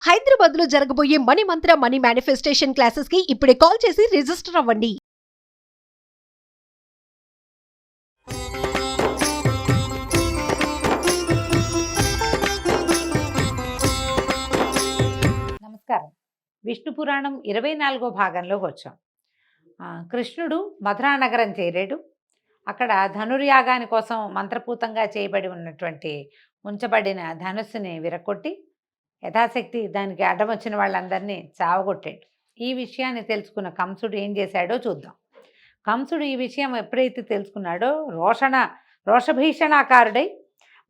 హైదరాబాద్ లో జరగబోయే మనీ మంత్ర money manifestation classes కి ఇప్పుడే కాల్ చేసి రిజిస్టర్ అవ్వండి. నమస్కారం. విష్ణు పురాణం 24వ భాగంలోకి వచ్చాం. కృష్ణుడు మధురానగరం చేరాడు. అక్కడ ధనుర్యాగాని కోసం మంత్రపూతంగా చేయబడి ఉన్నటువంటి ఉంచబడిన ధనుస్సుని విరగొట్టి యథాశక్తి దానికి అడ్డం వచ్చిన వాళ్ళందరినీ చావగొట్టాడు. ఈ విషయాన్ని తెలుసుకున్న కంసుడు ఏం చేశాడో చూద్దాం. కంసుడు ఈ విషయం ఎప్పుడైతే తెలుసుకున్నాడో రోషభీషణాకారుడై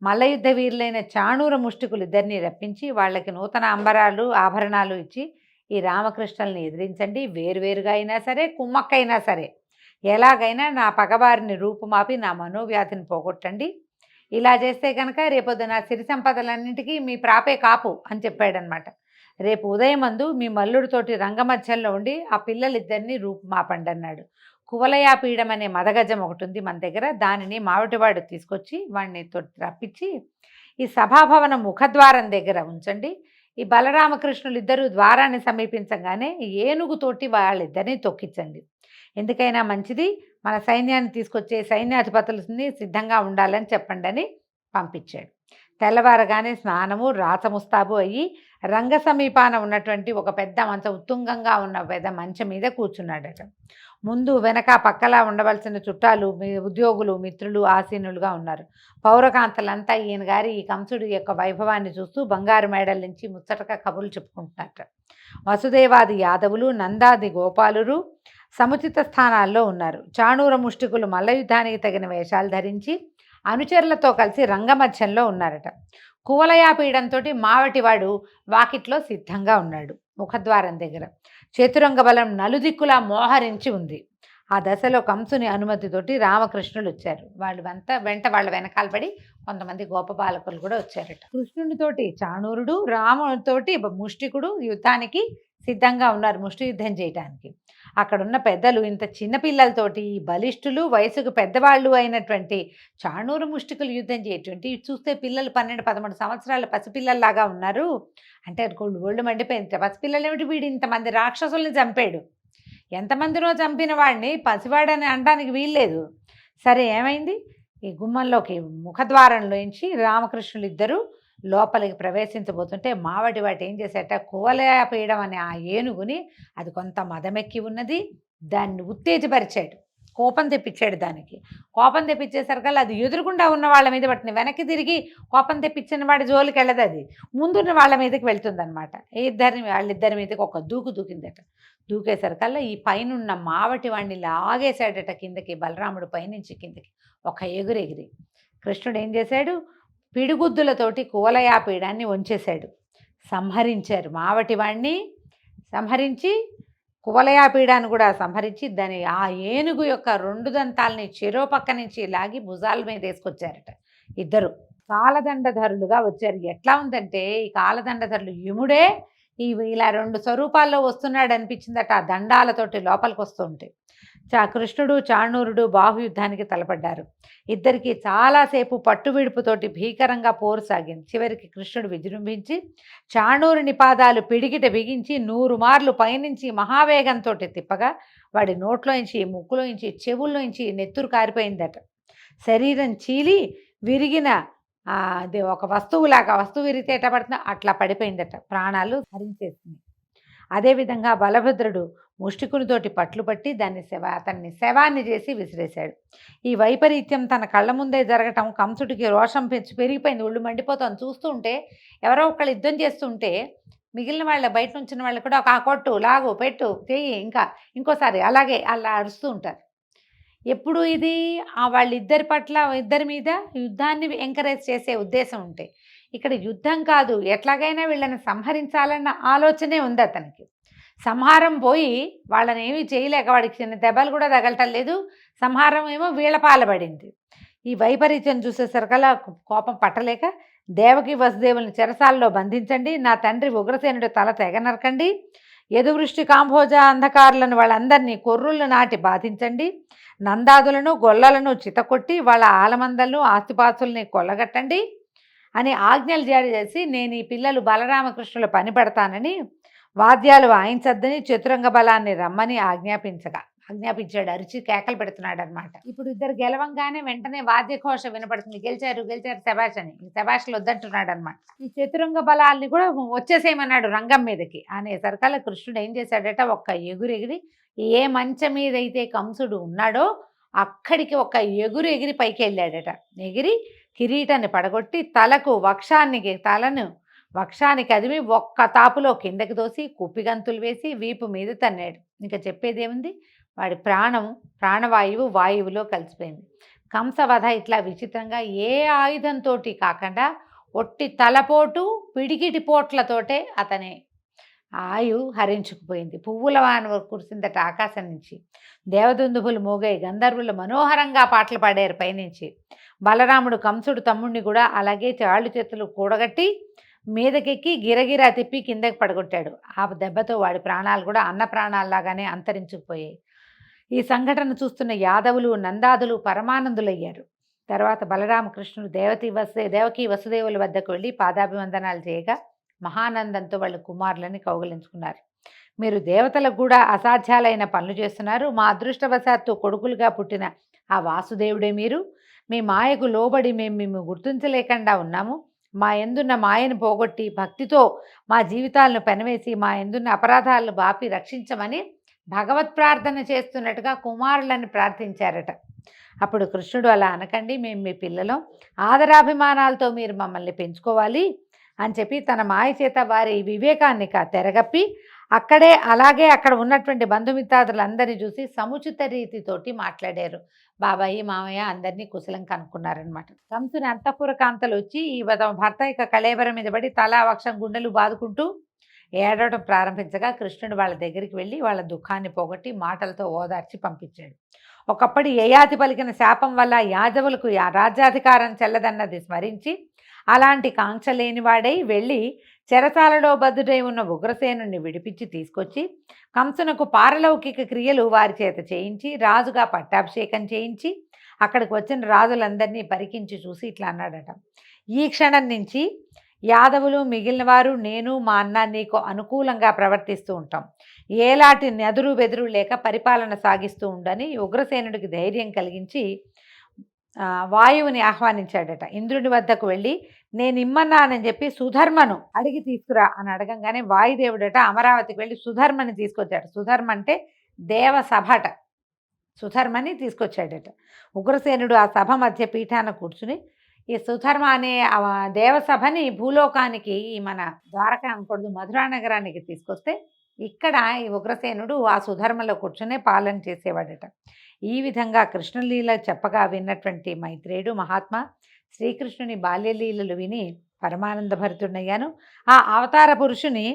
మల్లయుద్ధ వీరులైన చాణూర ముష్టికులు ఇద్దరిని రప్పించి వాళ్ళకి నూతన అంబరాలు ఆభరణాలు ఇచ్చి ఈ రామకృష్ణుల్ని ఎదిరించండి, వేరువేరుగా అయినా సరే కుమ్మక్కైనా సరే ఎలాగైనా నా పగవారిని రూపుమాపి నా మనోవ్యాధిని పోగొట్టండి, ఇలా చేస్తే కనుక రేపొద్దున సిరి సంపదలన్నింటికీ మీ ప్రాపే కాపు అని చెప్పాడనమాట. రేపు ఉదయమందు మీ మల్లుడితోటి రంగమధ్యంలో ఉండి ఆ పిల్లలిద్దరినీ రూపుమాపండి అన్నాడు. కువలయాపీఠం అనే మదగజం ఒకటి ఉంది మన దగ్గర, దానిని మావిటివాడు తీసుకొచ్చి వాడిని రప్పించి ఈ సభాభవనం ముఖద్వారం దగ్గర ఉంచండి. ఈ బలరామకృష్ణులు ఇద్దరు ద్వారాన్ని సమీపించగానే ఏనుగుతోటి వాళ్ళిద్దరిని తొక్కించండి. ఎందుకైనా మంచిది, మన సైన్యాన్ని తీసుకొచ్చే సైన్యాధిపతులని సిద్ధంగా ఉండాలని చెప్పండి అని పంపించాడు. తెల్లవారగానే స్నానము రాచముస్తాబు అయ్యి రంగ సమీపాన ఉన్నటువంటి ఒక పెద్ద మంచం, ఉత్తుంగంగా ఉన్న పెద్ద మంచం మీద కూర్చున్నాడట. ముందు వెనక పక్కలా ఉండవలసిన చుట్టాలు, ఉద్యోగులు, మిత్రులు ఆసీనులుగా ఉన్నారు. పౌరకాంతలంతా ఈయన గారి ఈ కంసుడి యొక్క వైభవాన్ని చూస్తూ బంగారు మేడల నుంచి ముచ్చటగా కబుర్లు చెప్పుకుంటున్నట్ట. వసుదేవాది యాదవులు, నందాది గోపాలురు సముచిత స్థానాల్లో ఉన్నారు. చాణూర ముష్టికులు మల్లయుద్ధానికి తగిన వేషాలు ధరించి అనుచరులతో కలిసి రంగమధ్యంలో ఉన్నారట. కువలయాపీడంతో మావటివాడు వాకిట్లో సిద్ధంగా ఉన్నాడు. ముఖద్వారం దగ్గర చతురంగ బలం నలుదిక్కులా మోహరించి ఉంది. ఆ దశలో కంసుని అనుమతితోటి రామకృష్ణులు వచ్చారు. వెంట వాళ్ళ వెనకాల పడి కొంతమంది గోపబాలకులు కూడా వచ్చారట. కృష్ణునితోటి చాణూరుడు, రామునితోటి ముష్టికుడు యుద్ధానికి సిద్ధంగా ఉన్నారు, ముష్టి యుద్ధం చేయటానికి. అక్కడున్న పెద్దలు ఇంత చిన్నపిల్లలతోటి బలిష్ఠులు, వయసుకు పెద్దవాళ్ళు అయినటువంటి చాణూరు ముష్టికులు యుద్ధం చేయటువంటి చూస్తే పిల్లలు 12-13 సంవత్సరాల పసిపిల్లల్లాగా ఉన్నారు. అంటే ఒళ్ళు మండిపోయింది. పసిపిల్లలు ఏమిటి, వీడు ఇంతమంది రాక్షసుల్ని చంపాడు, ఎంతమందినో చంపిన వాడిని పసివాడని అనడానికి వీల్లేదు. సరే ఏమైంది, ఈ గుమ్మంలోకి ముఖద్వారంలోంచి రామకృష్ణులు ఇద్దరు లోపలికి ప్రవేశించబోతుంటే మావటి వాటి ఏం చేసేట, కువలయాపీఠం అనే ఆ ఏనుగుని, అది కొంత మదమెక్కి ఉన్నది, దాన్ని ఉత్తేజపరిచాడు, కోపం తెప్పించాడు. దానికి కోపం తెప్పించేసరికల్లా అది ఎదురుకుండా ఉన్న వాళ్ళ మీద వాటిని వెనక్కి తిరిగి కోపం తెప్పించిన వాడి జోలికి వెళ్ళదు, అది ముందున్న వాళ్ళ మీదకి వెళ్తుందనమాట. వాళ్ళిద్దరి మీదకి ఒక దూకిందట. దూకేసరికల్లా ఈ పైనున్న మావటి వాడిని లాగేశాడట కిందకి, బలరాముడు పైనుంచి కిందకి ఒక ఎగిరి. కృష్ణుడు ఏం చేశాడు, పిడిగుద్దులతోటి కువలయాపీఠాన్ని వంచేశాడు. సంహరించారు మావటి వాడిని, సంహరించి కువలయాపీఠాన్ని కూడా సంహరించి దాని ఆ ఏనుగు యొక్క 2 దంతాలని చెరో పక్క నుంచి లాగి భుజాల మీద వేసుకొచ్చారట. ఇద్దరు కాలదండధరులుగా వచ్చారు. ఎట్లా ఉందంటే ఈ కాలదండధరులు యముడే ఇలా 2 స్వరూపాల్లో వస్తున్నాడు అనిపించిందట. ఆ దండాలతోటి లోపలికి వస్తుంటే కృష్ణుడు చాణూరుడు బాహుయుద్ధానికి తలపడ్డారు. ఇద్దరికి చాలాసేపు పట్టువిడుపుతోటి భీకరంగా పోరు సాగింది. చివరికి కృష్ణుడు విజృంభించి చాణూరుని పాదాలు పిడికిట బిగించి 100 మార్లు పైనుంచి మహావేగంతో తిప్పగా వాడి నోట్లోంచి, ముక్కులోంచి, చెవుల్లోంచి నెత్తురు కారిపోయిందట. శరీరం చీలి విరిగిన అది ఒక వస్తువులాగా, వస్తువు విరిగితే ఎట్లా పడుతుందో అట్లా పడిపోయిందట, ప్రాణాలు హరించేసింది. అదేవిధంగా బలభద్రుడు ముష్టికునితోటి పట్లు పట్టి అతన్ని శవాన్ని చేసి విసిరేశాడు. ఈ వైపరీత్యం తన కళ్ళ ముందే జరగటం కంసుడికి రోషం పెరిగిపోయింది. ఒళ్ళు మండిపోతాను చూస్తూ ఉంటే. ఎవరో ఒకళ్ళు యుద్ధం చేస్తుంటే మిగిలిన వాళ్ళ బయట నుంచిన వాళ్ళు కూడా ఒక కొట్టు, లాగు, పెట్టు, చెయ్యి, ఇంకోసారి అలాగే అలా అరుస్తూ ఉంటారు. ఎప్పుడు ఇది ఇద్దరి మీద యుద్ధాన్ని ఎంకరేజ్ చేసే ఉద్దేశం ఉంటే, ఇక్కడ యుద్ధం కాదు, ఎట్లాగైనా వీళ్ళని సంహరించాలన్న ఆలోచనే ఉంది అతనికి. సంహారం పోయి వాళ్ళని ఏమీ చేయలేక వాడికి చిన్న దెబ్బలు కూడా తగలటం లేదు, సంహారం ఏమో వీళ్ళ పాలబడింది. ఈ వైపరీత్యం చూసేసరికల్లా కోపం పట్టలేక దేవకి వసుదేవుల్ని చెరసాలలో బంధించండి, నా తండ్రి ఉగ్రసేనుడి తల తెగ నరకండి, యదువృష్టి కాంభోజ అంధకారులను వాళ్ళందరినీ కొర్రుళ్ళు నాటి బాధించండి, నందాదులను గొల్లలను చితకొట్టి వాళ్ళ ఆలమందలను ఆస్తిపాస్తుల్ని కొల్లగట్టండి అని ఆజ్ఞలు జారీ చేసి నేను ఈ పిల్లలు బలరామకృష్ణుల పని పడతానని వాద్యాలు వాయించద్దని చతురంగ బలాన్ని రమ్మని ఆజ్ఞాపించాడు. అరిచి కేకలు పెడుతున్నాడు అనమాట. ఇప్పుడు ఇద్దరు గెలవంగానే వెంటనే వాద్యఘోష వినపడుతుంది. గెలిచారు శభాష్ అని. శభాష్లు వద్దంటున్నాడు అనమాట. ఈ చతురంగ బలాల్ని కూడా వచ్చేసేయమన్నాడు రంగం మీదకి. అనేసరికల్లా కృష్ణుడు ఏం చేశాడట, ఒక్క ఎగురెగిరి ఏ మంచం మీద అయితే కంసుడు ఉన్నాడో అక్కడికి ఒక ఎగిరి పైకి వెళ్ళాడట. ఎగిరి కిరీటాన్ని పడగొట్టి తలను వక్షానికి అదిమి ఒక్క తాపులో కిందకి దోసి కుప్పిగంతులు వేసి వీపు మీద తన్నాడు. ఇంకా చెప్పేదేముంది, వాడి ప్రాణవాయువు వాయువులో కలిసిపోయింది. కంసవధ ఇట్లా విచిత్రంగా ఏ ఆయుధంతో కాకుండా ఒట్టి తలపోటు పిడికిటి పోట్లతోటే అతని హరించుకుపోయింది. పువ్వుల వాన కురిసిందట ఆకాశం నుంచి. దేవదుందుభులు మోగాయి, గంధర్వులు మనోహరంగా పాటలు పాడారు పైనుంచి. బలరాముడు కంసుడు తమ్ముడిని కూడా అలాగే చాళ్ళు చేతులు కూడగట్టి మీదకెక్కి గిరగిరా తిప్పి కిందకి పడగొట్టాడు. ఆ దెబ్బతో వాడి ప్రాణాలు కూడా అన్న ప్రాణాల్లాగానే అంతరించుకుపోయాయి. ఈ సంఘటన చూస్తున్న యాదవులు నందాదులు పరమానందులయ్యారు. తర్వాత బలరామకృష్ణుడు దేవకీ వసుదేవుల వద్దకు వెళ్ళి పాదాభివందనాలు చేయగా మహానందంతో వాళ్ళ కుమారులని కౌగిలించుకున్నారు. మీరు దేవతలకు కూడా అసాధ్యాలైన పనులు చేస్తున్నారు. మా అదృష్టవశాత్తు కొడుకులుగా పుట్టిన ఆ వాసుదేవుడే మీరు. మీ మాయకు లోబడి మేము గుర్తించలేకుండా ఉన్నాము. మా ఎందున్న మాయను పోగొట్టి భక్తితో మా జీవితాలను పెనవేసి మా ఎందున్న అపరాధాలను బాపి రక్షించమని భగవత్ ప్రార్థన చేస్తున్నట్టుగా కుమారులను ప్రార్థించారట. అప్పుడు కృష్ణుడు అలా అనకండి, మేము మీ పిల్లలం, ఆదరాభిమానాలతో మీరు మమ్మల్ని పెంచుకోవాలి అని చెప్పి తన మాయ చేత వారి వివేకాన్ని తెరగప్పి అలాగే అక్కడ ఉన్నటువంటి బంధుమిత్రాదులందరినీ చూసి సముచిత రీతితోటి మాట్లాడారు. బాబాయి మామయ్య అందరినీ కుశలం కనుక్కున్నారనమాట. కంసుని అంతఃపుర కాంతలు వచ్చి ఈ భర్త ఇక కళేబరం మీద పడి తలా వక్షం గుండెలు బాదుకుంటూ ఏడవడం ప్రారంభించగా కృష్ణుడు వాళ్ళ దగ్గరికి వెళ్ళి వాళ్ళ దుఃఖాన్ని పోగొట్టి మాటలతో ఓదార్చి పంపించాడు. ఒకప్పటి యయాతి పలికిన శాపం వల్ల యాదవులకు రాజ్యాధికారం చెల్లదన్నది స్మరించి అలాంటి కాంక్ష లేనివాడై వెళ్ళి చెరసాలలో బద్దుడై ఉన్న ఉగ్రసేనుని విడిపించి తీసుకొచ్చి కంసునకు పారలౌకిక క్రియలు వారి చేత చేయించి రాజుగా పట్టాభిషేకం చేయించి అక్కడికి వచ్చిన రాజులందరినీ పరికించి చూసి ఇట్లా అన్నాడట, ఈ క్షణం నుంచి యాదవులు మిగిలిన వారు నేను మా అన్న నీకు అనుకూలంగా ప్రవర్తిస్తూ ఉంటాం. ఏలాంటి నెదురు బెదురు లేక పరిపాలన సాగిస్తూ ఉండని ఉగ్రసేనుడికి ధైర్యం కలిగించి వాయువుని ఆహ్వానించాడట. ఇంద్రుడి వద్దకు వెళ్ళి నేను ఇమ్మన్నానని చెప్పి సుధర్మను అడిగి తీసుకురా అని అడగంగానే వాయుదేవుడట అమరావతికి వెళ్ళి సుధర్మని తీసుకొచ్చాడు. సుధర్మ అంటే దేవసభట. సుధర్మని తీసుకొచ్చాడట. ఉగ్రసేనుడు ఆ సభ మధ్య పీఠాన కూర్చుని ఈ సుధర్మ అనే దేవసభని భూలోకానికి మన ద్వారకా అనకూడదు మధురా నగరానికి తీసుకొస్తే ఇక్కడ ఈ ఉగ్రసేనుడు ఆ సుధర్మలో కూర్చునే పాలన చేసేవాడట. ఈ విధంగా కృష్ణలీల చెప్పగా విన్నటువంటి మైత్రేయుడు మహాత్మా శ్రీకృష్ణుని బాల్యలీలలు విని పరమానంద భరితుడయ్యాను. ఆ అవతార పురుషుని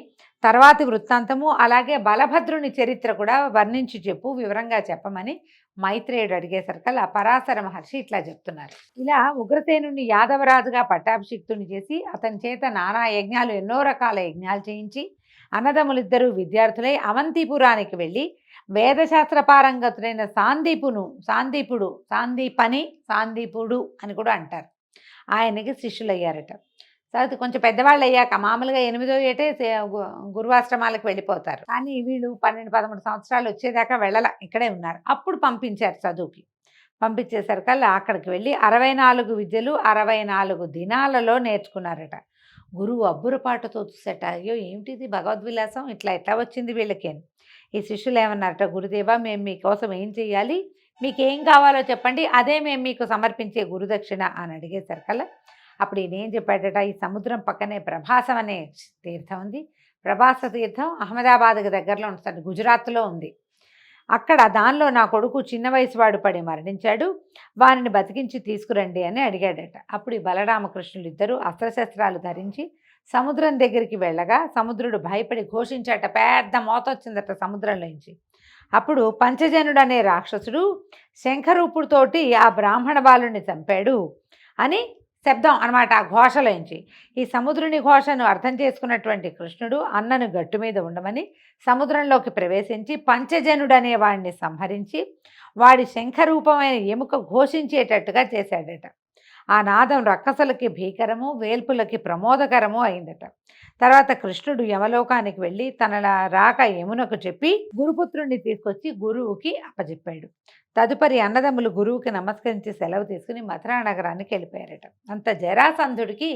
తర్వాతి వృత్తాంతము అలాగే బలభద్రుని చరిత్ర కూడా వర్ణించి వివరంగా చెప్పమని మైత్రేయుడు అడిగేసరికల్లా పరాశర మహర్షి ఇట్లా చెప్తున్నారు. ఇలా ఉగ్రసేనుని యాదవరాజుగా పట్టాభిషిక్తుని చేసి అతని చేత నానా యజ్ఞాలు ఎన్నో రకాల యజ్ఞాలు చేయించి అన్నదమ్ములిద్దరూ విద్యార్థులై అవంతిపురానికి వెళ్ళి వేదశాస్త్ర పారంగతుడైన సాందీపుడు అని కూడా అంటారు, ఆయనకి శిష్యులయ్యారట. తర్వాత కొంచెం పెద్దవాళ్ళు అయ్యాక మామూలుగా 8వ ఏటే గురువాశ్రమాలకు వెళ్ళిపోతారు. కానీ వీళ్ళు 12-13 సంవత్సరాలు వచ్చేదాకా వెళ్ళాల, ఇక్కడే ఉన్నారు. అప్పుడు పంపించారు చదువుకి. పంపించేసరికల్లా అక్కడికి వెళ్ళి 64 విద్యలు 64 దినాలలో నేర్చుకున్నారట. గురువు అబ్బురపాటుతో చూసేట, అయ్యో ఏమిటిది భగవద్విలాసం, ఇట్లా వచ్చింది వీళ్ళకి అని. ఈ శిష్యులు ఏమన్నారట, గురుదేవా మేము మీకోసం ఏం చెయ్యాలి, మీకేం కావాలో చెప్పండి, అదే మేము మీకు సమర్పించే గురుదక్షిణ అని అడిగేసరికల్లా అప్పుడు ఈయన ఏం చెప్పాడట, ఈ సముద్రం పక్కనే ప్రభాసం అనే తీర్థం ఉంది. ప్రభాస తీర్థం అహ్మదాబాద్కి దగ్గరలో ఉంటుంది, గుజరాత్లో ఉంది. అక్కడ దానిలో నా కొడుకు చిన్న వయసు వాడు పడి మరణించాడు, వారిని బతికించి తీసుకురండి అని అడిగాడట. అప్పుడు ఈ బలరామకృష్ణులు ఇద్దరు అస్త్రశస్త్రాలు ధరించి సముద్రం దగ్గరికి వెళ్ళగా సముద్రుడు భయపడి ఘోషించాట. పెద్ద మోత వచ్చిందట సముద్రంలోంచి. అప్పుడు పంచజనుడు అనే రాక్షసుడు శంఖరూపుడితోటి ఆ బ్రాహ్మణ బాలుని చంపాడు అని శబ్దం అనమాట ఆ ఘోషలోంచి. ఈ సముద్రుని ఘోషను అర్థం చేసుకున్నటువంటి కృష్ణుడు అన్నను గట్టు మీద ఉండమని సముద్రంలోకి ప్రవేశించి పంచజనుడనే వాడిని సంహరించి వాడి శంఖరూపమైన ఎముక ఘోషించేటట్టుగా చేశాడట. ఆ నాదం రక్కసులకి భీకరము, వేల్పులకి ప్రమోదకరము అయిందట. తర్వాత కృష్ణుడు యమలోకానికి వెళ్ళి తన రాక యమునకు చెప్పి గురుపుత్రుణ్ణి తీసుకొచ్చి గురువుకి అప్పచెప్పాడు. తదుపరి అన్నదమ్ములు గురువుకి నమస్కరించి సెలవు తీసుకుని మథురా నగరానికి వెళ్ళిపోయారట. అంత జరాసంధుడికి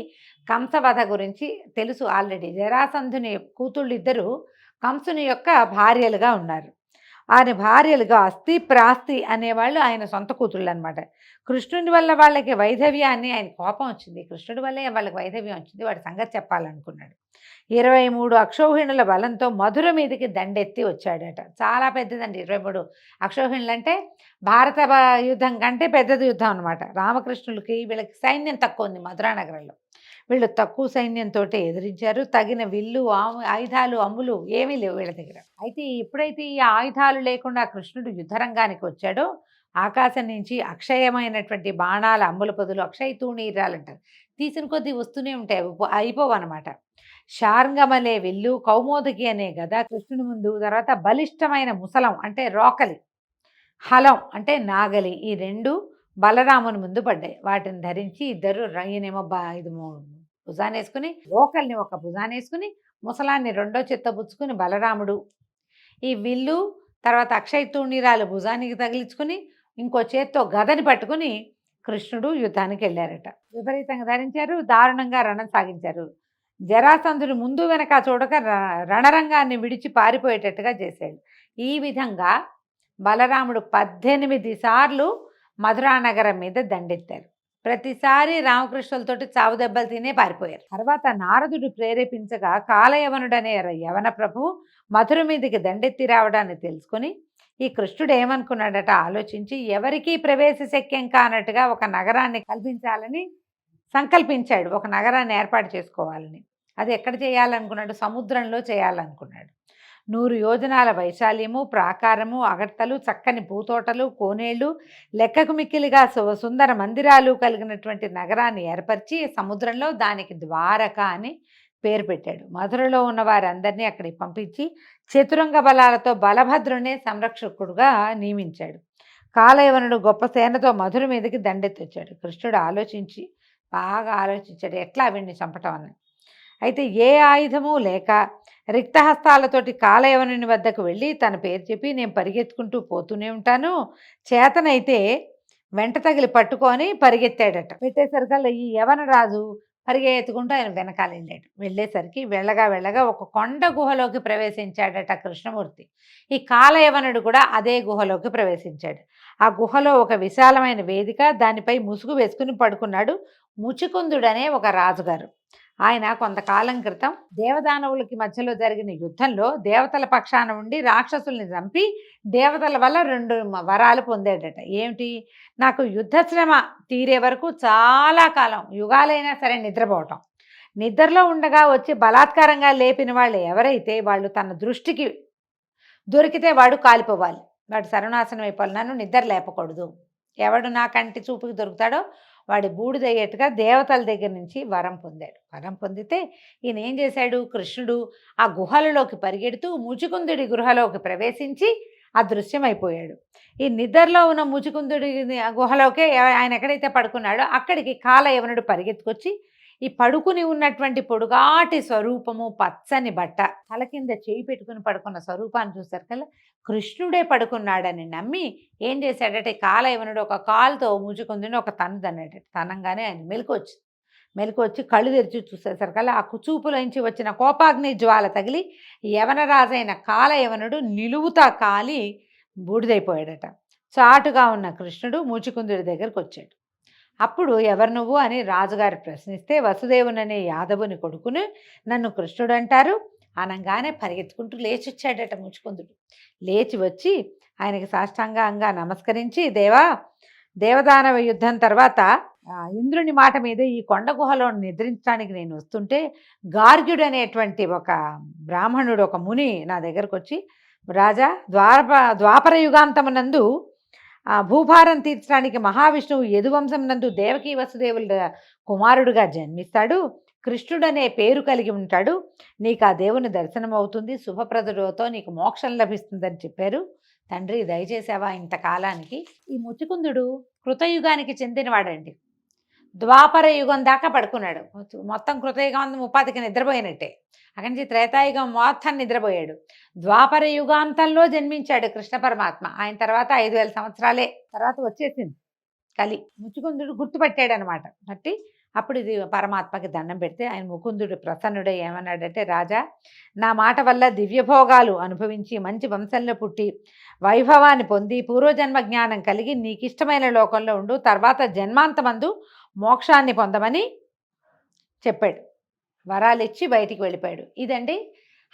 కంసవధ గురించి తెలుసు ఆల్రెడీ. జరాసంధుని కూతుళ్ళిద్దరూ కంసుని యొక్క భార్యలుగా ఉన్నారు. ఆయన భార్యలుగా అస్థి ప్రాస్తి అనేవాళ్ళు ఆయన సొంత కూతుళ్ళు అనమాట. కృష్ణుడి వల్ల వాళ్ళకి వైధవ్యాన్ని, ఆయన కోపం వచ్చింది, కృష్ణుడి వల్లే వాళ్ళకి వైధవ్యం వచ్చింది, వాడి సంగతి చెప్పాలనుకున్నాడు. 23 అక్షౌహిణుల బలంతో మధుర మీదకి దండెత్తి వచ్చాడట. చాలా పెద్దదండి 23 అక్షౌహిణులు అంటే భారత యుద్ధం కంటే పెద్దది యుద్ధం అనమాట. రామకృష్ణులకి వీళ్ళకి సైన్యం తక్కువ ఉంది మధురా నగరంలో. వీళ్ళు తక్కువ సైన్యంతో ఎదిరించారు. తగిన విల్లు, ఆయుధాలు, అమ్ములు ఏమీ లేవు వీళ్ళ దగ్గర. అయితే ఎప్పుడైతే ఈ ఆయుధాలు లేకుండా కృష్ణుడు యుద్ధరంగానికి వచ్చాడో ఆకాశం నుంచి అక్షయమైనటువంటి బాణాల అమ్ముల పొదులు, అక్షయ తూణీరాలంటారు, తీసిన కొద్దీ వస్తూనే ఉంటాయి, అయిపోవు అనమాట. శార్ంగమలే విల్లు, కౌమోదకి అనే గద కృష్ణుని ముందు, తర్వాత బలిష్టమైన ముసలం అంటే రోకలి, హలం అంటే నాగలి, ఈ రెండు బలరాముని ముందు పడ్డాయి. వాటిని ధరించి ఇద్దరు ఈయనేమో ఇది భుజానేసుకుని, రోకల్ని ఒక భుజానేసుకుని, ముసలాన్ని రెండో చిత్తబుచ్చుకుని బలరాముడు ఈ విల్లు, తర్వాత అక్షయ తూణీరాలు భుజానికి తగిలించుకుని ఇంకో చేత్తో గదని పట్టుకుని కృష్ణుడు యుద్ధానికి వెళ్ళారట. విపరీతంగా ధరించారు, దారుణంగా రణం సాగించారు. జరాసంధుడు ముందు వెనక చూడక రణరంగాన్ని విడిచి పారిపోయేటట్టుగా చేశాడు. ఈ విధంగా బలరాముడు 18 సార్లు మధురా నగరం మీద దండెత్తారు. ప్రతిసారి రామకృష్ణులతోటి చావు దెబ్బలు తినే పారిపోయారు. తర్వాత నారదుడు ప్రేరేపించగా కాలయవనుడనే యవన ప్రభు మధుర మీదకి దండెత్తి రావడాన్ని తెలుసుకుని ఈ కృష్ణుడు ఏమనుకున్నాడట ఆలోచించి, ఎవరికీ ప్రవేశ శక్యం కానట్టుగా ఒక నగరాన్ని కల్పించాలని సంకల్పించాడు. ఒక నగరాన్ని ఏర్పాటు చేసుకోవాలని. అది ఎక్కడ చేయాలనుకున్నాడు? సముద్రంలో చేయాలనుకున్నాడు. 100 యోజనాల వైశాల్యము, ప్రాకారము, అగడ్తలు, చక్కని పూతోటలు, కోనేళ్లు, లెక్కకు మిక్కిలిగా సుందర మందిరాలు కలిగినటువంటి నగరాన్ని ఏర్పరిచి సముద్రంలో దానికి ద్వారక అని పేరు పెట్టాడు. మధురలో ఉన్న వారందరినీ అక్కడికి పంపించి చతురంగ బలాలతో బలభద్రునే సంరక్షకుడుగా నియమించాడు. కాలయవనుడు గొప్ప సేనతో మధుర మీదకి దండెత్తొచ్చాడు. కృష్ణుడు బాగా ఆలోచించాడు ఎట్లా వీడిని చంపటం అని. అయితే ఏ ఆయుధము లేక రిక్తహస్తాలతోటి కాలయవనుని వద్దకు వెళ్ళి తన పేరు చెప్పి, నేను పరిగెత్తుకుంటూ పోతూనే ఉంటాను, చేతనైతే వెంట తగిలి పట్టుకొని పరిగెత్తాడట. పెట్టేసరికల్లా ఈ యవన రాజు పరిగెత్తుకుంటూ ఆయన వెనకాల వెళ్ళాడు. వెళ్ళేసరికి వెళ్ళగా ఒక కొండ గుహలోకి ప్రవేశించాడట కృష్ణమూర్తి. ఈ కాలయవనుడు కూడా అదే గుహలోకి ప్రవేశించాడు. ఆ గుహలో ఒక విశాలమైన వేదిక, దానిపై ముసుగు వేసుకుని పడుకున్నాడు ముచికుందుడనే ఒక రాజుగారు. ఆయన కొంతకాలం క్రితం దేవదానవులకి మధ్యలో జరిగిన యుద్ధంలో దేవతల పక్షాన ఉండి రాక్షసుల్ని చంపి దేవతల వల్ల 2 వరాలు పొందాడట. ఏమిటి? నాకు యుద్ధశ్రమ తీరే వరకు చాలా కాలం, యుగాలైనా సరే నిద్రపోవటం, నిద్రలో ఉండగా వచ్చి బలాత్కారంగా లేపిన వాళ్ళు ఎవరైతే వాళ్ళు తన దృష్టికి దొరికితే వాడు కాలిపోవాలి, వాడు సర్వనాశనం అయిపోవాలి, నన్ను నిద్ర లేపకూడదు. ఎవడు నా కంటి చూపుకి దొరుకుతాడో వాడి బూడిదయ్యేట్టుగా దేవతల దగ్గర నుంచి వరం పొందాడు. వరం పొందితే ఈయన ఏం చేశాడు? కృష్ణుడు ఆ గుహలలోకి పరిగెడుతూ ముచికుందుడి గృహలోకి ప్రవేశించి అదృశ్యమైపోయాడు. ఈ నిద్రలో ఉన్న ముచికుందుడి గుహలోకే ఆయన ఎక్కడైతే పడుకున్నాడో అక్కడికి కాలయవనుడు పరిగెత్తుకొచ్చి ఈ పడుకుని ఉన్నటువంటి పొడుగాటి స్వరూపము, పచ్చని బట్ట, తల కింద చేయి పెట్టుకుని పడుకున్న స్వరూపాన్ని చూశారు కల్లా కృష్ణుడే పడుకున్నాడని నమ్మి ఏం చేశాడంటే కాలయవనుడు ఒక కాలుతో ముచుకుందుని ఒక తన్నుదన్నాడు. తనంగానే ఆయన మెలకు వచ్చి కళ్ళు తెరిచి చూసేసరికల్లా ఆ చూపులోంచి వచ్చిన కోపాగ్ని జ్వాల తగిలి యవనరాజైన కాలయవనుడు నిలువుతా కాలి బూడిదైపోయాడట. చాటుగా ఉన్న కృష్ణుడు ముచుకుందుడి దగ్గరకు వచ్చాడు. అప్పుడు ఎవరు నువ్వు అని రాజుగారు ప్రశ్నిస్తే, వసుదేవుననే యాదవుని కొడుకుని నన్ను కృష్ణుడు అంటారు అనగానే పరిగెత్తుకుంటూ లేచొచ్చాడట ముచుకుందుడు. లేచి వచ్చి ఆయనకి సాష్టాంగంగా నమస్కరించి, దేవదానవ యుద్ధం తర్వాత ఇంద్రుని మాట మీద ఈ కొండ గుహలో నిద్రించడానికి నేను వస్తుంటే గార్గ్యుడు అనేటువంటి ఒక బ్రాహ్మణుడు, ఒక ముని నా దగ్గరకు వచ్చి, రాజా, ద్వాపర యుగాంతమునందు భూభారం తీర్చడానికి మహావిష్ణువు యదువంశం నందు దేవకీ వసుదేవుల కుమారుడుగా జన్మిస్తాడు, కృష్ణుడనే పేరు కలిగి ఉంటాడు, నీకు ఆ దేవుని దర్శనం అవుతుంది, శుభప్రదుడితో నీకు మోక్షం లభిస్తుందని చెప్పారు. తండ్రి దయచేసావా ఇంతకాలానికి. ఈ ముచుకుందుడు కృతయుగానికి చెందినవాడండి. ద్వాపర యుగం దాకా పడుకున్నాడు. మొత్తం కృతయుగం ముప్పాతికి నిద్రపోయినట్టే. అక్కడి నుంచి త్రేతాయుగం మొత్తం నిద్రపోయాడు. ద్వాపర యుగాంతంలో జన్మించాడు కృష్ణ పరమాత్మ. ఆయన తర్వాత 5000 సంవత్సరాలే తర్వాత వచ్చేసింది కలి. ముచుకుందుడు గుర్తుపట్టాడు అనమాట. బట్టి అప్పుడు ఇది పరమాత్మకి దండం పెడితే ఆయన ముకుందుడు ప్రసన్నుడే ఏమన్నాడంటే, రాజా, నా మాట వల్ల దివ్యభోగాలు అనుభవించి మంచి వంశంలో పుట్టి వైభవాన్ని పొంది పూర్వజన్మ జ్ఞానం కలిగి నీకు ఇష్టమైన లోకంలో ఉండు, తర్వాత జన్మాంతమందు మోక్షాన్ని పొందమని చెప్పాడు. వరాలు ఇచ్చి బయటికి వెళ్ళిపోయాడు. ఇదండి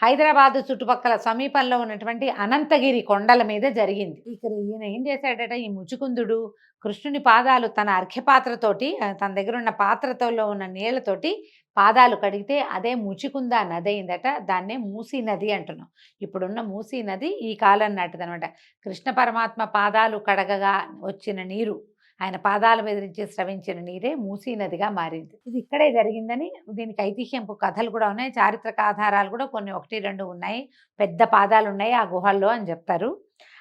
హైదరాబాదు చుట్టుపక్కల సమీపంలో ఉన్నటువంటి అనంతగిరి కొండల మీద జరిగింది. ఇక్కడ ఈయన ఏం చేశాడట, ఈ ముచుకుందుడు కృష్ణుని పాదాలు తన అర్ఘ్యపాత్రతోటి, తన దగ్గర ఉన్న పాత్రతో ఉన్న నీళ్లతోటి పాదాలు కడిగితే అదే ముచుకుంద నది అయిందట. దాన్నే మూసీ నది అంటున్నాం. ఇప్పుడున్న మూసీ నది ఈ కాలం నాటిదనమాట. కృష్ణ పరమాత్మ పాదాలు కడగగా వచ్చిన నీరు, ఆయన పాదాల మీద నుంచి స్రవించిన నీరే మూసీ నదిగా మారింది. ఇది ఇక్కడే జరిగిందని దీనికి ఐతిహ్యంపు కథలు కూడా ఉన్నాయి, చారిత్రక ఆధారాలు కూడా కొన్ని 1-2 ఉన్నాయి. పెద్ద పాదాలు ఉన్నాయి ఆ గుహల్లో అని చెప్తారు.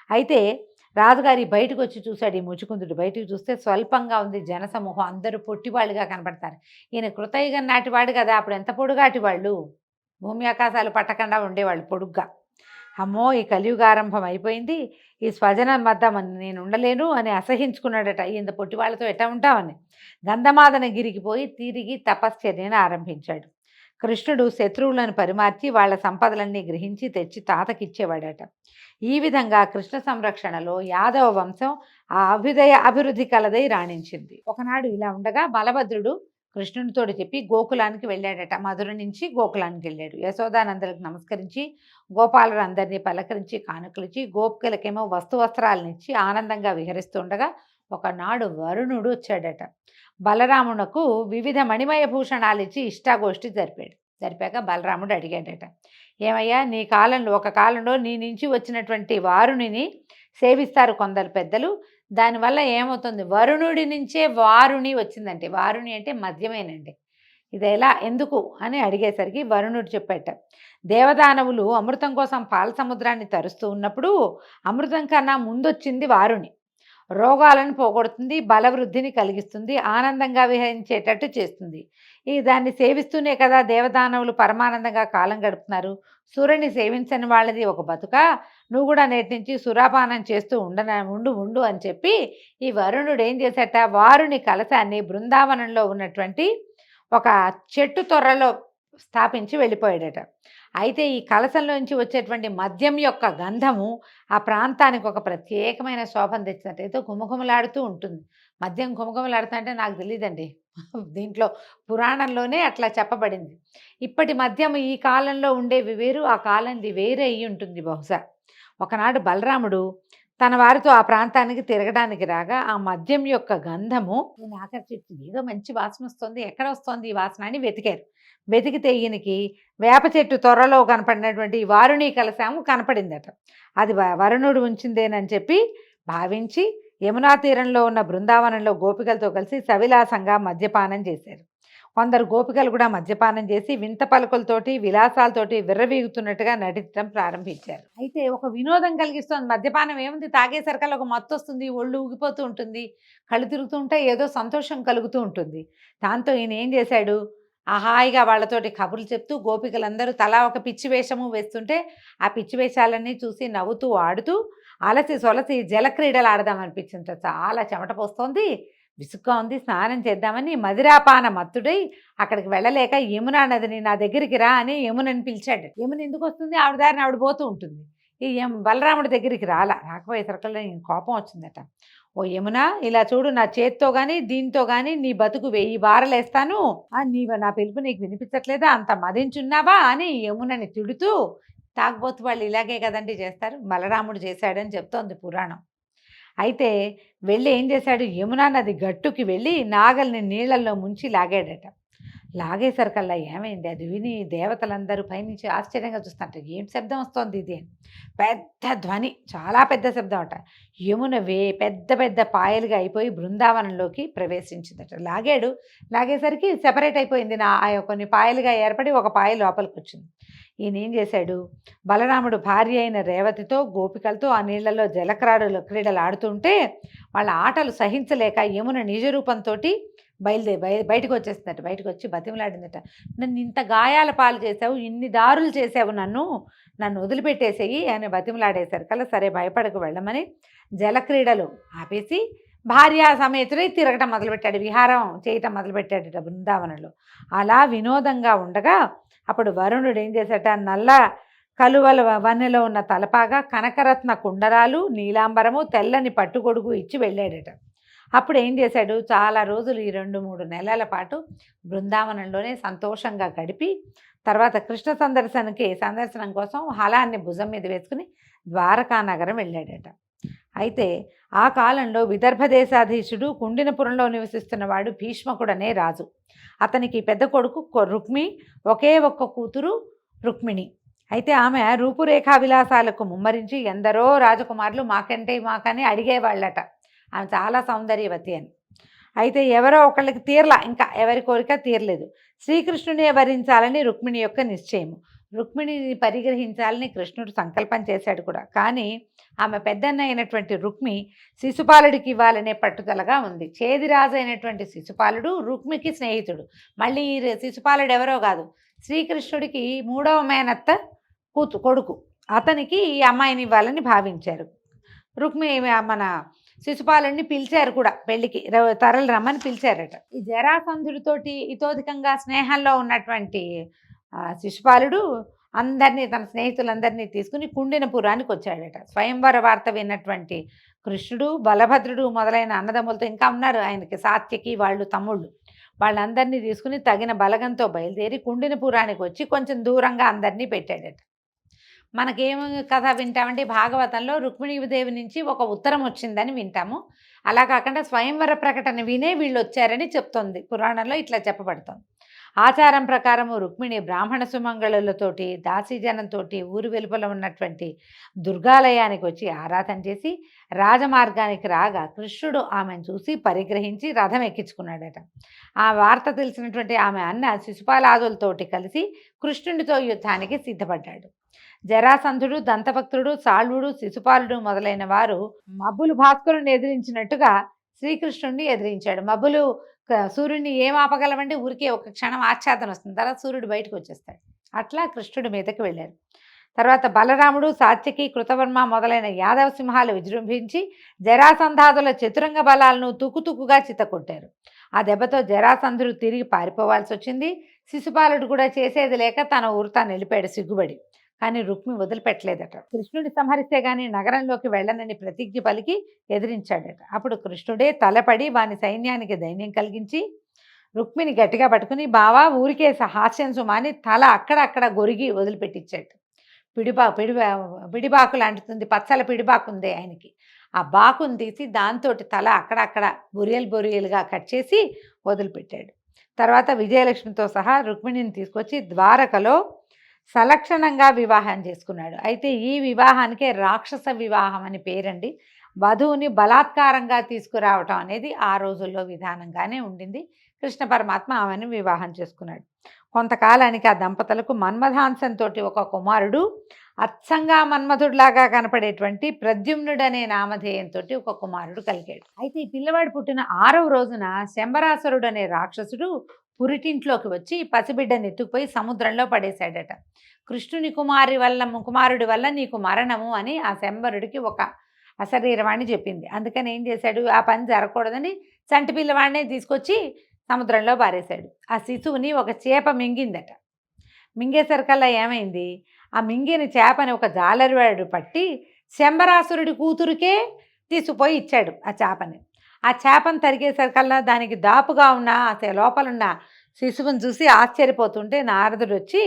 అయితే రాజుగారి బయటకు వచ్చి చూశాడు. ఈ ముచుకుందుడు బయటకు చూస్తే స్వల్పంగా ఉంది జనసమూహం, అందరూ పొట్టివాళ్ళుగా కనపడతారు. ఈయన కృతయుగం నాటివాడు కదా, అప్పుడు ఎంత పొడుగాటి వాళ్ళు, భూమి ఆకాశాలు పట్టకుండా ఉండేవాళ్ళు పొడుగ్గా. అమ్మో, ఈ కలియుగారంభం అయిపోయింది, ఈ స్వజనం వద్ద నేను ఉండలేను అని అసహించుకున్నాడట. ఇంత పొట్టి వాళ్ళతో ఎట్లా ఉంటామని గంధమాదన గిరికి పోయి తిరిగి తపశ్చర్యను ఆరంభించాడు. కృష్ణుడు శత్రువులను పరిమార్చి వాళ్ళ సంపదలన్నీ గ్రహించి తెచ్చి తాతకిచ్చేవాడట. ఈ విధంగా కృష్ణ సంరక్షణలో యాదవ వంశం ఆ అభివృద్ధి కలదై రాణించింది. ఒకనాడు ఇలా ఉండగా బలభద్రుడు కృష్ణునితోటి చెప్పి గోకులానికి వెళ్ళాడట. మధుర నుంచి గోకులానికి వెళ్ళాడు. యశోదానందలకు నమస్కరించి గోపాలులందరినీ పలకరించి కానుకలిచ్చి గోపికలకేమో వస్త్రాలనిచ్చి ఆనందంగా విహరిస్తుండగా ఒకనాడు వరుణుడు వచ్చాడట. బలరామునకు వివిధ మణిమయ భూషణాలు ఇచ్చి ఇష్టాగోష్ఠి జరిపాక బలరాముడు అడిగాడట, ఏమయ్యా, నీ కాలంలో ఒక కాలంలో నీ నుంచి వచ్చినటువంటి వారుణిని సేవిస్తారు కొందరు పెద్దలు, దానివల్ల ఏమవుతుంది, వరుణుడి నుంచే వారుణి వచ్చిందంటే, వారుణి అంటే మద్యమేనండి, ఇది ఎలా ఎందుకు అని అడిగేసరికి వరుణుడు చెప్పాట, దేవదానవులు అమృతం కోసం పాల సముద్రాన్ని తరుస్తూ ఉన్నప్పుడు అమృతం కన్నా ముందొచ్చింది వారుణి. రోగాలను పోగొడుతుంది, బలవృద్ధిని కలిగిస్తుంది, ఆనందంగా విహరించేటట్టు చేస్తుంది. దాన్ని సేవిస్తూనే కదా దేవదానవులు పరమానందంగా కాలం గడుపుతున్నారు. సూర్యుని సేవించని వాళ్ళది ఒక బతుక, నువ్వు కూడా నేటి నుంచి సురాపానం చేస్తూ ఉండు అని చెప్పి ఈ వరుణుడు ఏం చేశాట, వారుని కలశాన్ని బృందావనంలో ఉన్నటువంటి ఒక చెట్టు తొర్రలో స్థాపించి వెళ్ళిపోయాడట. అయితే ఈ కలశంలోంచి వచ్చేటువంటి మద్యం యొక్క గంధము ఆ ప్రాంతానికి ఒక ప్రత్యేకమైన శోభను తెచ్చినట్టు, ఏదో గుమగుమలాడుతూ ఉంటుంది. మద్యం గుమగుమలాడుతా అంటే నాకు తెలియదండి, దీంట్లో పురాణంలోనే అట్లా చెప్పబడింది. ఇప్పటి మద్యం ఈ కాలంలో ఉండేవి వేరు, ఆ కాలంది వేరే అయ్యి ఉంటుంది బహుశా. ఒకనాడు బలరాముడు తన వారితో ఆ ప్రాంతానికి తిరగడానికి రాగా ఆ మద్యం యొక్క గంధము నేను ఆకర్షించింది. ఏదో మంచి వాసన వస్తుంది, ఎక్కడ వస్తుంది ఈ వాసన అని వెతికితే ఈయనకి వేప చెట్టు త్వరలో కనపడినటువంటి వారుణి కలశాము కనపడిందట. అది వరుణుడు ఉంచిందేనని చెప్పి భావించి యమునా తీరంలో ఉన్న బృందావనంలో గోపికలతో కలిసి సవిలాసంగా మద్యపానం చేశారు. కొందరు గోపికలు కూడా మద్యపానం చేసి వింత పలుకులతోటి విలాసాలతోటి విర్రవీగుతున్నట్టుగా నటించడం ప్రారంభించారు. అయితే ఒక వినోదం కలిగిస్తుంది మద్యపానం. ఏముంది, తాగేసరికల్లా ఒక మత్తు వస్తుంది, ఒళ్ళు ఊగిపోతూ ఉంటుంది, కళ్ళు తిరుగుతూ ఉంటే ఏదో సంతోషం కలుగుతూ ఉంటుంది. దాంతో ఈయన ఏం చేశాడు, హాయిగా వాళ్ళతోటి కబుర్లు చెప్తూ గోపికలందరూ తలా ఒక పిచ్చి వేషము వేస్తుంటే ఆ పిచ్చి వేషాలన్నీ చూసి నవ్వుతూ ఆడుతూ అలసి సొలసి జలక్రీడలు ఆడదామనిపించింది. చాలా చెమట పోస్తోంది, విసుగ్గా ఉంది, స్నానం చేద్దామని మదిరాపాన మత్తుడై అక్కడికి వెళ్ళలేక యమునా నదిని నా దగ్గరికి రా అని యమునని పిలిచాడు. యమున ఎందుకు వస్తుంది, ఆవిడ దారిని ఆవిడ పోతూ ఉంటుంది. ఈ బలరాముడి దగ్గరికి రాకపోయేసరికల్లా కోపం వచ్చిందట. ఓ యమున, ఇలా చూడు, నా చేత్తో కానీ దీంతో కానీ నీ బతుకు 1000 బారలేస్తాను, నా పిలుపు నీకు వినిపించట్లేదా, అంత మదించున్నావా అని యమునని తిడుతూ, తాగబోతు వాళ్ళు ఇలాగే కదండి చేస్తారు, బలరాముడు చేశాడని చెప్తోంది పురాణం. అయితే వెళ్ళి ఏం చేశాడు, యమునా నది గట్టుకి వెళ్ళి నాగల్ని నీళ్ళల్లో ముంచి లాగాడట. లాగేసరికల్లా ఏమైంది, అది విని దేవతలందరూ పైనుంచి ఆశ్చర్యంగా చూస్తుంటారు. ఏం శబ్దం వస్తోంది ఇది, పెద్ద ధ్వని, చాలా పెద్ద శబ్దం అట. యమున పెద్ద పెద్ద పాయలుగా అయిపోయి బృందావనంలోకి ప్రవేశించిందట. లాగేసరికి సెపరేట్ అయిపోయింది, కొన్ని పాయలుగా ఏర్పడి ఒక పాయ లోపలికి వచ్చింది. ఈయన ఏం చేశాడు, బలరాముడు భార్య అయిన రేవతితో గోపికలతో ఆ నీళ్లలో క్రీడలు ఆడుతుంటే వాళ్ళ ఆటలు సహించలేక యమున నిజరూపంతో బయటకు వచ్చేస్తుందట. బయటకు వచ్చి బతిమలాడిందట, నన్ను ఇంత గాయాల పాలు చేసావు, ఇన్ని దారులు చేసావు, నన్ను వదిలిపెట్టేసేయి అని బతిమలాడేశారు కల్లా సరే భయపడకు వెళ్ళమని జలక్రీడలు ఆపేసి భార్యా సమేతుడై తిరగటం మొదలుపెట్టాడు, విహారం చేయటం మొదలుపెట్టాడట బృందావనంలో. అలా వినోదంగా ఉండగా అప్పుడు వరుణుడు ఏం చేశాట, నల్ల కలువల వన్నెలో ఉన్న తలపాగా, కనకరత్న కుండరాలు, నీలాంబరము, తెల్లని పట్టుగొడుగు ఇచ్చి వెళ్ళాడట. అప్పుడు ఏం చేశాడు, చాలా రోజులు ఈ 2-3 నెలల పాటు బృందావనంలోనే సంతోషంగా గడిపి తర్వాత కృష్ణ సందర్శనం కోసం హలాన్ని భుజం మీద వేసుకుని ద్వారకా నగరం వెళ్ళాడట. అయితే ఆ కాలంలో విదర్భ దేశాధీశుడు కుండినపురంలో నివసిస్తున్నవాడు భీష్మకుడనే రాజు. అతనికి పెద్ద కొడుకు రుక్మి, ఒకే ఒక్క కూతురు రుక్మిణి. అయితే ఆమె రూపురేఖా విలాసాలకు ముమ్మరించి ఎందరో రాజకుమారులు మాకని అడిగేవాళ్ళట, ఆమె చాలా సౌందర్యవతి అని. అయితే ఎవరో ఒకళ్ళకి తీరలా, ఇంకా ఎవరి కోరిక తీరలేదు. శ్రీకృష్ణునే వరించాలని రుక్మిణి యొక్క నిశ్చయము. రుక్మిణిని పరిగ్రహించాలని కృష్ణుడు సంకల్పం చేశాడు కూడా. కానీ ఆమె పెద్దన్న అయినటువంటి రుక్మి శిశుపాలుడికి ఇవ్వాలనే పట్టుదలగా ఉంది. చేదిరాజు అయినటువంటి శిశుపాలుడు రుక్మికి స్నేహితుడు. మళ్ళీ శిశుపాలుడు ఎవరో కాదు, శ్రీకృష్ణుడికి 3వ మేనత్త కొడుకు. అతనికి ఈ అమ్మాయిని ఇవ్వాలని భావించారు. రుక్మి మన శిశుపాలుడిని పిలిచారు కూడా, పెళ్లికి తరలి రమ్మని పిలిచారట. ఈ జరాసంధుడితోటి ఇతోధికంగా స్నేహంలో ఉన్నటువంటి శిశుపాలుడు అందరినీ, తన స్నేహితులందరినీ తీసుకుని కుండినపురానికి వచ్చాడట. స్వయంవర వార్త విన్నటువంటి కృష్ణుడు, బలభద్రుడు మొదలైన అన్నదమ్ములతో, ఇంకా ఉన్నారు ఆయనకి సాత్యకి వాళ్ళు తమ్ముళ్ళు, వాళ్ళందరినీ తీసుకుని తగిన బలగంతో బయలుదేరి కుండినపురానికి వచ్చి కొంచెం దూరంగా అందరినీ పెట్టాడట. మనకేం కథ వింటామంటే భాగవతంలో రుక్మిణీదేవి నుంచి ఒక ఉత్తరం వచ్చిందని వింటాము. అలా కాకుండా స్వయంవర ప్రకటన వినే వీళ్ళు వచ్చారని చెప్తోంది పురాణంలో, ఇట్లా చెప్పబడుతోంది. ఆచారం ప్రకారము రుక్మిణి బ్రాహ్మణ సుమంగళులతోటి దాసీజనంతో ఊరు వెలుపల ఉన్నటువంటి దుర్గాలయానికి వచ్చి ఆరాధన చేసి రాజమార్గానికి రాగా కృష్ణుడు ఆమెను చూసి పరిగ్రహించి రథం ఎక్కించుకున్నాడట. ఆ వార్త తెలిసినటువంటి ఆమె అన్న శిశుపాలాదులతోటి కలిసి కృష్ణుడితో యుద్ధానికి సిద్ధపడ్డాడు. జరాసంధుడు, దంతభక్తుడు, సాళ్వుడు, శిశుపాలుడు మొదలైన వారు మబ్బులు భాస్కరుని ఎదిరించినట్టుగా శ్రీకృష్ణుడిని ఎదిరించాడు. మబ్బులు సూర్యుడిని ఏం ఆపగలవంటే ఊరికే ఒక క్షణం ఆచ్ఛాదన వస్తుంది, తర్వాత సూర్యుడు బయటకు వచ్చేస్తాడు. అట్లా కృష్ణుడి మీదకి వెళ్ళారు. తర్వాత బలరాముడు, సాత్యకి, కృతవర్మ మొదలైన యాదవ సింహాలు విజృంభించి జరాసంధాదుల చతురంగ బలాలను తుకుతుకుగా చిత్తకొట్టారు. ఆ దెబ్బతో జరాసంధుడు తిరిగి పారిపోవాల్సి వచ్చింది. శిశుపాలుడు కూడా చేసేది లేక తన ఊరు తాను వెళ్ళిపోయాడు సిగ్గుబడి. కానీ రుక్మి వదిలిపెట్టలేదట. కృష్ణుడి సంహరిస్తే గాని నగరంలోకి వెళ్ళనని ప్రతిజ్ఞ పలికి ఎదిరించాడట. అప్పుడు కృష్ణుడే తలపడి వాని సైన్యానికి ధైర్యం కలిగించి రుక్మిని గట్టిగా పట్టుకుని, బావా ఊరికే హాస్యం సుమాని తల అక్కడక్కడ గొరిగి వదిలిపెట్టించాడు. పిడిబాకు లాంటిది, పచ్చల పిడిబాకు ఉంది ఆయనకి. ఆ బాకుని తీసి దాంతో తల అక్కడక్కడ బొరియలుగా కట్ చేసి వదిలిపెట్టాడు. తర్వాత విజయలక్ష్మితో సహా రుక్మిణిని తీసుకొచ్చి ద్వారకలో సలక్షణంగా వివాహం చేసుకున్నాడు. అయితే ఈ వివాహానికే రాక్షస వివాహం అని పేరండి. వధువుని బలాత్కారంగా తీసుకురావటం అనేది ఆ రోజుల్లో విధానంగానే ఉండింది. కృష్ణ పరమాత్మ ఆమెను వివాహం చేసుకున్నాడు. కొంతకాలానికి ఆ దంపతులకు మన్మథాంశంతో ఒక కుమారుడు, అచ్చంగా మన్మథుడిలాగా కనపడేటువంటి ప్రద్యుమ్నుడనే నామధేయంతో ఒక కుమారుడు కలిగాడు. అయితే ఈ పిల్లవాడు పుట్టిన 6వ రోజున శంబరాసురుడు అనే రాక్షసుడు పురిటింట్లోకి వచ్చి పసిబిడ్డని ఎత్తుకుపోయి సముద్రంలో పడేశాడట. కృష్ణుని కుమారుడి వల్ల నీకు మరణము అని ఆ శంబరుడికి ఒక అశరీరవాణి చెప్పింది. అందుకని ఏం చేశాడు, ఆ పని జరగకూడదని చంటి పిల్లవాడినే తీసుకొచ్చి సముద్రంలో పారేశాడు. ఆ శిశువుని ఒక చేప మింగిందట. మింగేసరికల్లా ఏమైంది, ఆ మింగిన చేపని ఒక జాలరివాడు పట్టి శంబరాసురుడి కూతురికే తీసుకుపోయి ఇచ్చాడు ఆ చేపని. ఆ చేపను తరిగేసరికల్లా దానికి దాపుగా ఉన్న లోపలున్న శిశువుని చూసి ఆశ్చర్యపోతుంటే నారదుడు వచ్చి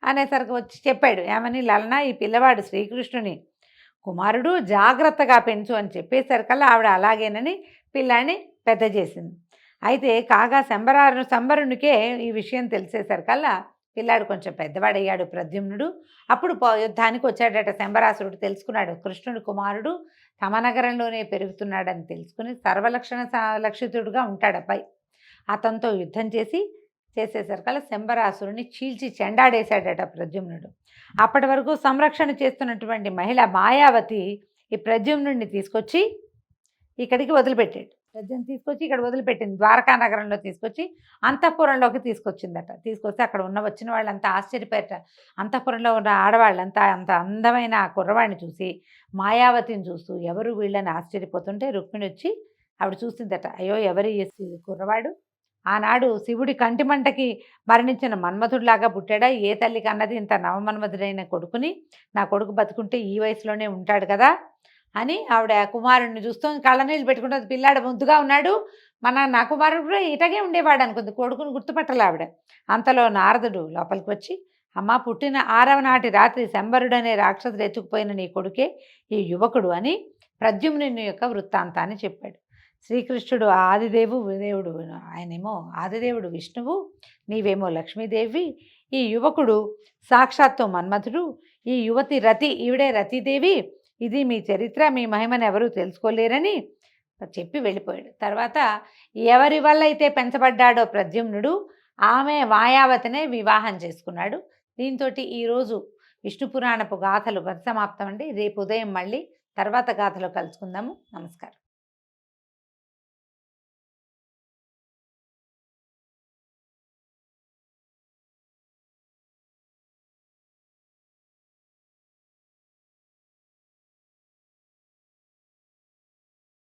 అనేసరికి వచ్చి చెప్పాడు, ఏమని, లలన ఈ పిల్లవాడు శ్రీకృష్ణుని కుమారుడు, జాగ్రత్తగా పెంచు అని చెప్పేసరికల్లా ఆవిడ అలాగేనని పిల్లాన్ని పెద్ద చేసింది. అయితే కాగా శంబరునికే ఈ విషయం తెలిసేసరికల్లా పిల్లాడు కొంచెం పెద్దవాడయ్యాడు ప్రద్యుమ్నుడు. అప్పుడు యుద్ధానికి వచ్చాడట. శంబరాసురుడు తెలుసుకున్నాడు కృష్ణుడి కుమారుడు తమ నగరంలోనే పెరుగుతున్నాడని తెలుసుకుని లక్షితుడుగా ఉంటాడు అబ్బాయి. అతనితో యుద్ధం చేసేసరికల్లా శంబరాసురుని చీల్చి చెండాడేశాడట ప్రద్యుమ్నుడు. అప్పటి వరకు సంరక్షణ చేస్తున్నటువంటి మహిళ మాయావతి ఈ ప్రద్యుమ్నుడిని తీసుకొచ్చి ఇక్కడికి వదిలిపెట్టాడు. ప్రద్యుమ్న తీసుకొచ్చి ఇక్కడ వదిలిపెట్టింది. ద్వారకా నగరంలో తీసుకొచ్చి అంతఃపురంలోకి తీసుకొచ్చిందట. తీసుకొస్తే అక్కడ వచ్చిన వాళ్ళంతా ఆశ్చర్యపోయారట. అంతఃపురంలో ఉన్న ఆడవాళ్ళంతా అంత అందమైన ఆ కుర్రవాడిని చూసి, మాయావతిని చూస్తూ ఎవరు వీళ్ళని ఆశ్చర్యపోతుంటే రుక్మిణి వచ్చి ఆవిడ చూసిందట. అయ్యో ఎవరి కుర్రవాడు, ఆనాడు శివుడి కంటిమంటకి మరణించిన మన్మధుడిలాగా పుట్టాడా, ఏ తల్లికి అన్నది ఇంత నవమన్మధుడైన కొడుకుని, నా కొడుకు బతుకుంటే ఈ వయసులోనే ఉంటాడు కదా అని ఆవిడ కుమారుడిని చూస్తూ కళ్ళనీళ్ళు పెట్టుకుంటుంది. పిల్లాడు ముద్దుగా ఉన్నాడు, నా కుమారుడు కూడా ఇటగే ఉండేవాడు అనుకుంది. కొడుకుని గుర్తుపట్టాలి ఆవిడ. అంతలో నారదుడు లోపలికి వచ్చి, అమ్మ పుట్టిన 6వ నాటి రాత్రి శంబరుడనే రాక్షసుడు ఎత్తుకుపోయిన నీ కొడుకే ఈ యువకుడు అని ప్రద్యుమ్నుని యొక్క వృత్తాంతాన్ని చెప్పాడు. శ్రీకృష్ణుడు దేవుడు, ఆయనేమో ఆదిదేవుడు విష్ణువు, నీవేమో లక్ష్మీదేవి, ఈ యువకుడు సాక్షాత్తు మన్మథుడు, ఈ యువతి రతి, ఈవిడే రతీదేవి, ఇది మీ చరిత్ర, మీ మహిమను ఎవరూ తెలుసుకోలేరని చెప్పి వెళ్ళిపోయాడు. తర్వాత ఎవరి వల్ల అయితే పెంచబడ్డాడో ప్రద్యుమ్నుడు, ఆమె మాయావతినే వివాహం చేసుకున్నాడు. దీంతో ఈరోజు విష్ణు పురాణపు గాథలు పరిసమాప్తం అండి. రేపు ఉదయం మళ్ళీ తర్వాత గాథలో కలుసుకుందాము. నమస్కారం.